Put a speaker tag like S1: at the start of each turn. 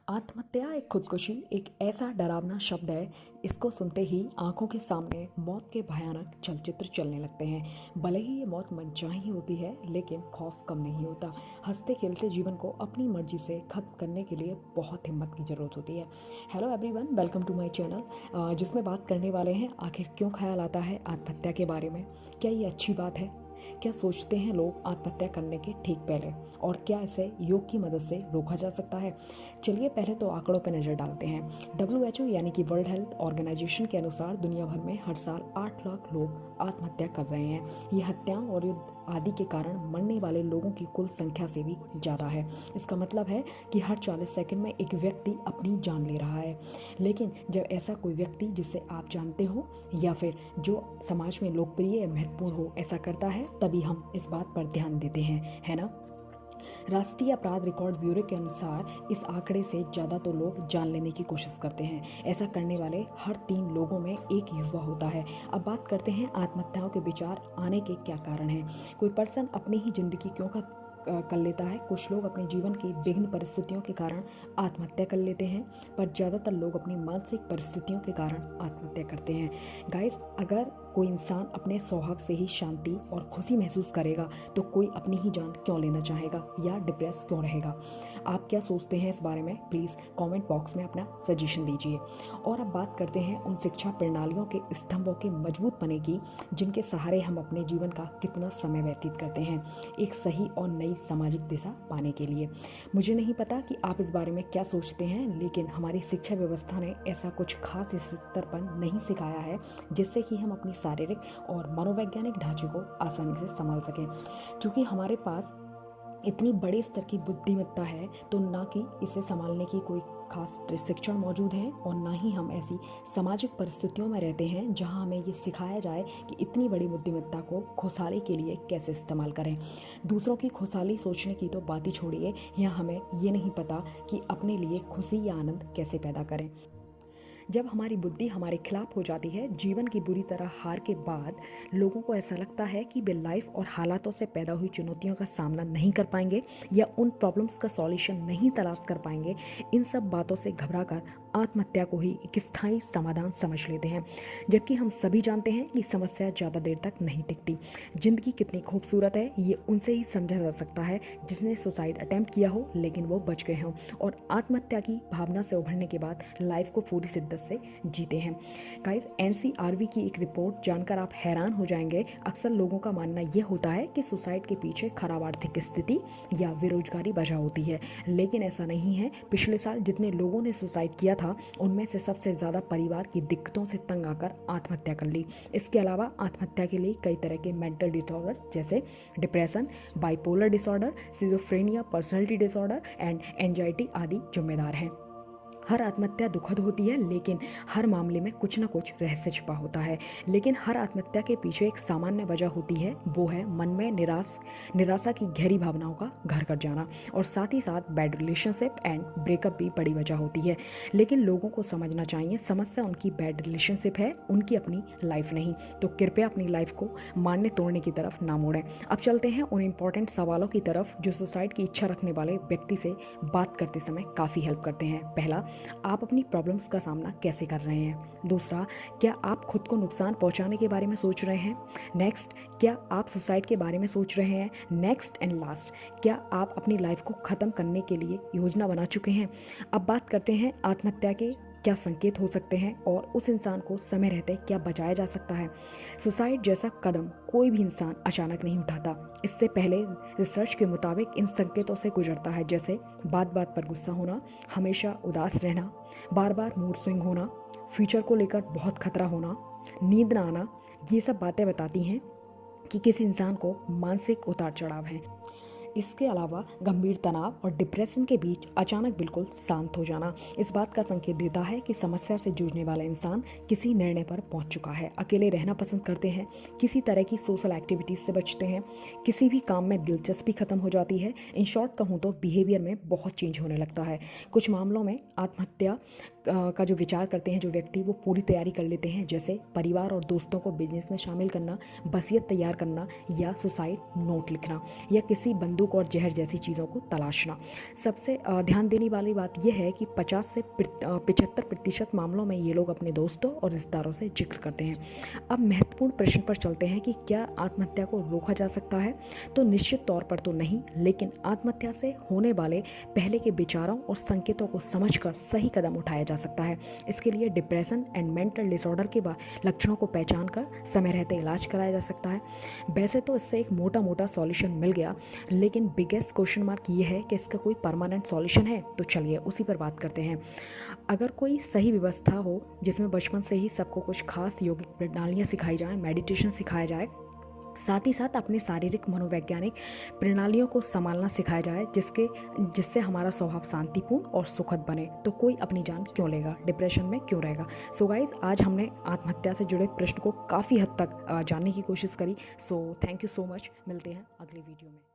S1: आत्महत्या एक खुदकुशी एक ऐसा डरावना शब्द है। इसको सुनते ही आंखों के सामने मौत के भयानक चलचित्र चलने लगते हैं। भले ही ये मौत मनचाही होती है, लेकिन खौफ कम नहीं होता। हंसते खेलते जीवन को अपनी मर्जी से खत्म करने के लिए बहुत हिम्मत की ज़रूरत होती है। Hello everyone, welcome to my channel, जिसमें बात करने वाले हैं आखिर क्यों ख्याल आता है आत्महत्या के बारे में। क्या ये अच्छी बात है? क्या सोचते हैं लोग आत्महत्या करने के ठीक पहले, और क्या इसे योग की मदद से रोका जा सकता है? चलिए पहले तो आंकड़ों पर नज़र डालते हैं। WHO यानी कि वर्ल्ड हेल्थ ऑर्गेनाइजेशन के अनुसार दुनिया भर में हर साल 8 लाख लोग आत्महत्या कर रहे हैं। ये हत्याओं और युद्ध आदि के कारण मरने वाले लोगों की कुल संख्या से भी ज़्यादा है। इसका मतलब है कि हर 40 सेकंड में एक व्यक्ति अपनी जान ले रहा है। लेकिन जब ऐसा कोई व्यक्ति जिसे आप जानते हो या फिर जो समाज में लोकप्रिय या महत्वपूर्ण हो ऐसा करता है, तभी हम इस बात पर ध्यान देते हैं, है ना। राष्ट्रीय अपराध रिकॉर्ड ब्यूरो के अनुसार इस आंकड़े से ज़्यादा तो लोग जान लेने की कोशिश करते हैं। ऐसा करने वाले हर 3 लोगों में एक युवा होता है। अब बात करते हैं आत्महत्याओं के विचार आने के क्या कारण हैं। कोई पर्सन अपनी ही जिंदगी क्यों कर लेता है। कुछ लोग अपने जीवन की विभिन्न परिस्थितियों के कारण आत्महत्या कर लेते हैं, पर ज़्यादातर लोग अपनी मानसिक परिस्थितियों के कारण आत्महत्या करते हैं। गाइस, अगर कोई इंसान अपने स्वभाव से ही शांति और खुशी महसूस करेगा तो कोई अपनी ही जान क्यों लेना चाहेगा या डिप्रेस क्यों रहेगा। आप क्या सोचते हैं इस बारे में? प्लीज़ कमेंट बॉक्स में अपना सजेशन दीजिए। और अब बात करते हैं उन शिक्षा प्रणालियों के स्तंभों के मजबूत पने की, जिनके सहारे हम अपने जीवन का कितना समय व्यतीत करते हैं एक सही और नई सामाजिक दिशा पाने के लिए। मुझे नहीं पता कि आप इस बारे में क्या सोचते हैं, लेकिन हमारी शिक्षा व्यवस्था ने ऐसा कुछ खास इस स्तर पर नहीं सिखाया है जिससे कि हम अपनी शारीरिक और मनोवैज्ञानिक ढांचे को आसानी से संभाल सकें। क्योंकि हमारे पास इतनी बड़े स्तर की बुद्धिमत्ता है, तो ना कि इसे संभालने की कोई खास प्रशिक्षण मौजूद है, और ना ही हम ऐसी सामाजिक परिस्थितियों में रहते हैं जहां हमें ये सिखाया जाए कि इतनी बड़ी बुद्धिमत्ता को खुशहाली के लिए कैसे इस्तेमाल करें। दूसरों की खुशहाली सोचने की तो बात ही छोड़िए, या हमें ये नहीं पता कि अपने लिए खुशी या आनंद कैसे पैदा करें। जब हमारी बुद्धि हमारे खिलाफ हो जाती है, जीवन की बुरी तरह हार के बाद लोगों को ऐसा लगता है कि वे लाइफ और हालातों से पैदा हुई चुनौतियों का सामना नहीं कर पाएंगे या उन प्रॉब्लम्स का सॉल्यूशन नहीं तलाश कर पाएंगे। इन सब बातों से घबराकर आत्महत्या को ही एक स्थायी समाधान समझ लेते हैं, जबकि हम सभी जानते हैं कि समस्या ज़्यादा देर तक नहीं टिकती। जिंदगी कितनी खूबसूरत है ये उनसे ही समझा जा सकता है जिसने सुसाइड अटेम्प्ट किया हो लेकिन वो बच गए हों और आत्महत्या की भावना से उभरने के बाद लाइफ को पूरी शिद्दत से जीते हैं। गाइस, NCRV की एक रिपोर्ट जानकर आप हैरान हो जाएंगे। अक्सर लोगों का मानना यह होता है कि सुसाइड के पीछे खराब आर्थिक स्थिति या बेरोजगारी वजह होती है, लेकिन ऐसा नहीं है। पिछले साल जितने लोगों ने सुसाइड किया था, उनमें से सबसे ज़्यादा परिवार की दिक्कतों से तंग आकर आत्महत्या कर ली। इसके अलावा आत्महत्या के लिए कई तरह के मेंटल डिसऑर्डर जैसे depression, bipolar disorder, schizophrenia, personality disorder and anxiety आदि जिम्मेदार हैं। हर आत्महत्या दुखद होती है, लेकिन हर मामले में कुछ न कुछ रहस्य छिपा होता है। लेकिन हर आत्महत्या के पीछे एक सामान्य वजह होती है, वो है मन में निराशा की गहरी भावनाओं का घर कर जाना, और साथ ही साथ बैड रिलेशनशिप एंड ब्रेकअप भी बड़ी वजह होती है। लेकिन लोगों को समझना चाहिए, समस्या उनकी बैड रिलेशनशिप है, उनकी अपनी लाइफ नहीं। तो कृपया अपनी लाइफ को मारने तोड़ने की तरफ ना मोड़ें। अब चलते हैं उन इम्पोर्टेंट सवालों की तरफ जो सुसाइड की इच्छा रखने वाले व्यक्ति से बात करते समय काफ़ी हेल्प करते हैं। पहला, आप अपनी प्रॉब्लम्स का सामना कैसे कर रहे हैं। दूसरा, क्या आप खुद को नुकसान पहुंचाने के बारे में सोच रहे हैं। नेक्स्ट, क्या आप सुसाइड के बारे में सोच रहे हैं। नेक्स्ट एंड लास्ट, क्या आप अपनी लाइफ को ख़त्म करने के लिए योजना बना चुके हैं। अब बात करते हैं आत्महत्या के क्या संकेत हो सकते हैं और उस इंसान को समय रहते क्या बचाया जा सकता है। सुसाइड जैसा कदम कोई भी इंसान अचानक नहीं उठाता। इससे पहले रिसर्च के मुताबिक इन संकेतों से गुजरता है, जैसे बात बात पर गुस्सा होना, हमेशा उदास रहना, बार बार मूड स्विंग होना, फ्यूचर को लेकर बहुत खतरा होना, नींद ना आना। ये सब बातें बताती हैं कि किसी इंसान को मानसिक उतार चढ़ाव है। इसके अलावा गंभीर तनाव और डिप्रेशन के बीच अचानक बिल्कुल शांत हो जाना इस बात का संकेत देता है कि समस्या से जूझने वाला इंसान किसी निर्णय पर पहुंच चुका है। अकेले रहना पसंद करते हैं, किसी तरह की सोशल एक्टिविटीज से बचते हैं, किसी भी काम में दिलचस्पी खत्म हो जाती है। इन शॉर्ट कहूँ तो बिहेवियर में बहुत चेंज होने लगता है। कुछ मामलों में आत्महत्या का जो विचार करते हैं जो व्यक्ति, वो पूरी तैयारी कर लेते हैं, जैसे परिवार और दोस्तों को बिजनेस में शामिल करना, वसीयत तैयार करना या सुसाइड नोट लिखना, या किसी बंदूक बंदूक और जहर जैसी चीज़ों को तलाशना। सबसे ध्यान देने वाली बात यह है कि 50 से 75% मामलों में ये लोग अपने दोस्तों और रिश्तेदारों से जिक्र करते हैं। अब महत्वपूर्ण प्रश्न पर चलते हैं कि क्या आत्महत्या को रोका जा सकता है? तो निश्चित तौर पर तो नहीं, लेकिन आत्महत्या से होने वाले पहले के विचारों और संकेतों को समझकर सही कदम उठाया जा सकता है। इसके लिए डिप्रेशन एंड मेंटल डिसऑर्डर के लक्षणों को पहचान कर समय रहते इलाज कराया जा सकता है। वैसे तो इससे एक मोटा सॉल्यूशन मिल गया, लेकिन बिगेस्ट क्वेश्चन मार्क ये है कि इसका कोई परमानेंट सॉल्यूशन है? तो चलिए उसी पर बात करते हैं। अगर कोई सही व्यवस्था हो जिसमें बचपन से ही सबको कुछ खास योगिक प्रणालियाँ सिखाई जाएँ, मेडिटेशन सिखाया जाए, साथ ही साथ अपने शारीरिक मनोवैज्ञानिक प्रणालियों को संभालना सिखाया जाए, जिससे हमारा स्वभाव शांतिपूर्ण और सुखद बने, तो कोई अपनी जान क्यों लेगा, डिप्रेशन में क्यों रहेगा। सो गाइज, आज हमने आत्महत्या से जुड़े प्रश्न को काफ़ी हद तक जानने की कोशिश करी। So thank you so much. मिलते हैं अगली वीडियो में।